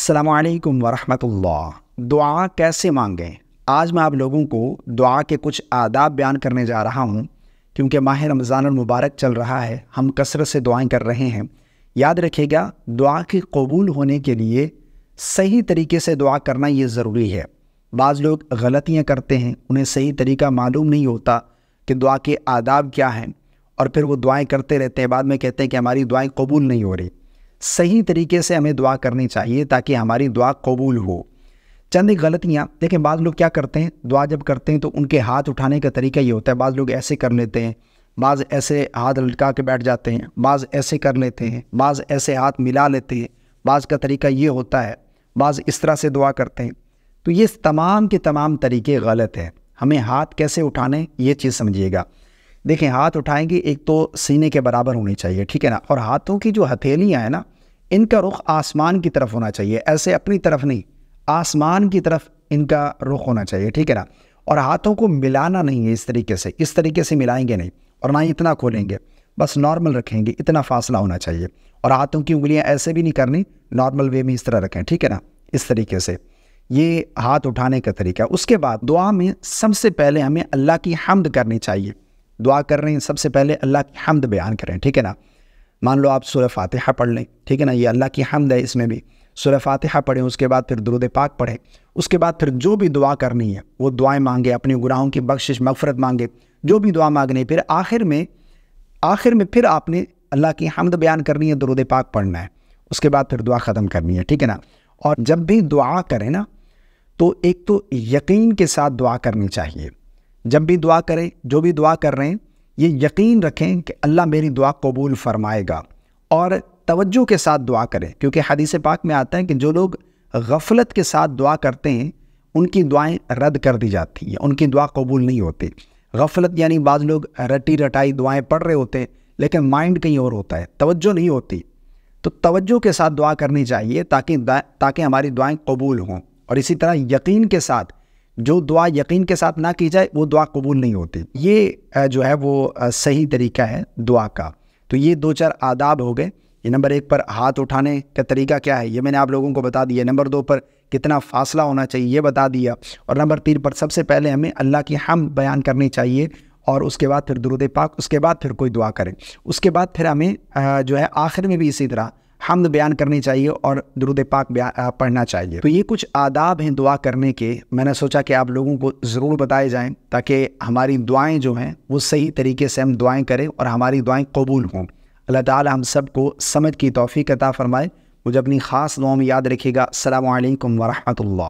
السلام علیکم ورحمۃ اللہ۔ دعا کیسے مانگیں؟ آج میں آپ لوگوں کو دعا کے کچھ آداب بیان کرنے جا رہا ہوں، کیونکہ ماہ رمضان المبارک چل رہا ہے، ہم کثرت سے دعائیں کر رہے ہیں۔ یاد رکھیے گا، دعا کے قبول ہونے کے لیے صحیح طریقے سے دعا کرنا یہ ضروری ہے۔ بعض لوگ غلطیاں کرتے ہیں، انہیں صحیح طریقہ معلوم نہیں ہوتا کہ دعا کے آداب کیا ہیں، اور پھر وہ دعائیں کرتے رہتے ہیں، بعد میں کہتے ہیں کہ ہماری دعائیں قبول نہیں ہو رہی۔ صحیح طریقے سے ہمیں دعا کرنی چاہیے تاکہ ہماری دعا قبول ہو۔ چند غلطیاں دیکھیں، بعض لوگ کیا کرتے ہیں، دعا جب کرتے ہیں تو ان کے ہاتھ اٹھانے کا طریقہ یہ ہوتا ہے، بعض لوگ ایسے کر لیتے ہیں، بعض ایسے ہاتھ لٹکا کے بیٹھ جاتے ہیں، بعض ایسے کر لیتے ہیں، بعض ایسے ہاتھ ملا لیتے ہیں، بعض کا طریقہ یہ ہوتا ہے، بعض اس طرح سے دعا کرتے ہیں۔ تو یہ تمام کے تمام طریقے غلط ہیں۔ ہمیں ہاتھ کیسے اٹھانے یہ چیز سمجھیے گا۔ دیکھیں، ہاتھ اٹھائیں گے ایک تو سینے کے برابر ہونی چاہیے، ٹھیک ہے نا، اور ہاتھوں کی جو ہتھیلیاں ہیں نا، ان کا رخ آسمان کی طرف ہونا چاہیے، ایسے اپنی طرف نہیں، آسمان کی طرف ان کا رخ ہونا چاہیے، ٹھیک ہے نا۔ اور ہاتھوں کو ملانا نہیں ہے اس طریقے سے ملائیں گے نہیں، اور نہ ہی اتنا کھولیں گے، بس نارمل رکھیں گے، اتنا فاصلہ ہونا چاہیے۔ اور ہاتھوں کی انگلیاں ایسے بھی نہیں کرنی، نارمل وے میں اس طرح رکھیں، ٹھیک ہے نا، اس طریقے سے۔ یہ ہاتھ اٹھانے کا طریقہ۔ اس کے بعد دعا میں سب سے پہلے ہمیں اللہ کی حمد کرنی چاہیے۔ دعا کر رہے ہیں، سب سے پہلے اللہ کی حمد بیان کریں، ٹھیک ہے نا۔ مان لو آپ سورہ فاتحہ پڑھ لیں، ٹھیک ہے نا، یہ اللہ کی حمد ہے، اس میں بھی سورہ فاتحہ پڑھیں، اس کے بعد پھر درود پاک پڑھیں، اس کے بعد پھر جو بھی دعا کرنی ہے وہ دعائیں مانگے، اپنے گناہوں کی بخشش مغفرت مانگے، جو بھی دعا مانگنی ہے، پھر آخر میں پھر آپ نے اللہ کی حمد بیان کرنی ہے، درود پاک پڑھنا ہے، اس کے بعد پھر دعا ختم کرنی ہے، ٹھیک ہے نا۔ اور جب بھی دعا کریں نا، تو ایک تو یقین کے ساتھ دعا کرنی چاہیے۔ جب بھی دعا کریں، جو بھی دعا کر رہے ہیں، یہ یقین رکھیں کہ اللہ میری دعا قبول فرمائے گا، اور توجہ کے ساتھ دعا کریں، کیونکہ حدیث پاک میں آتا ہے کہ جو لوگ غفلت کے ساتھ دعا کرتے ہیں ان کی دعائیں رد کر دی جاتی ہیں، ان کی دعا قبول نہیں ہوتی۔ غفلت یعنی بعض لوگ رٹی رٹائی دعائیں پڑھ رہے ہوتے ہیں، لیکن مائنڈ کہیں اور ہوتا ہے، توجہ نہیں ہوتی۔ تو توجہ کے ساتھ دعا کرنی چاہیے تاکہ ہماری دعائیں قبول ہوں۔ اور اسی طرح یقین کے ساتھ، جو دعا یقین کے ساتھ نہ کی جائے وہ دعا قبول نہیں ہوتی۔ یہ جو ہے وہ صحیح طریقہ ہے دعا کا۔ تو یہ 2-4 آداب ہو گئے۔ یہ نمبر 1 پر ہاتھ اٹھانے کا طریقہ کیا ہے، یہ میں نے آپ لوگوں کو بتا دیا۔ نمبر 2 پر کتنا فاصلہ ہونا چاہیے یہ بتا دیا۔ اور نمبر 3 پر سب سے پہلے ہمیں اللہ کی حمد بیان کرنی چاہیے، اور اس کے بعد پھر درود پاک، اس کے بعد پھر کوئی دعا کریں، اس کے بعد پھر ہمیں جو ہے آخر میں بھی اسی طرح حمد بیان کرنی چاہیے اور درود پاک پڑھنا چاہیے۔ تو یہ کچھ آداب ہیں دعا کرنے کے، میں نے سوچا کہ آپ لوگوں کو ضرور بتائے جائیں تاکہ ہماری دعائیں جو ہیں وہ صحیح طریقے سے ہم دعائیں کریں اور ہماری دعائیں قبول ہوں۔ اللہ تعالی ہم سب کو سمجھ کی توفیق عطا فرمائے۔ مجھے اپنی خاص دعاؤں میں یاد رکھیے گا۔ السلام علیکم ورحمۃ اللہ۔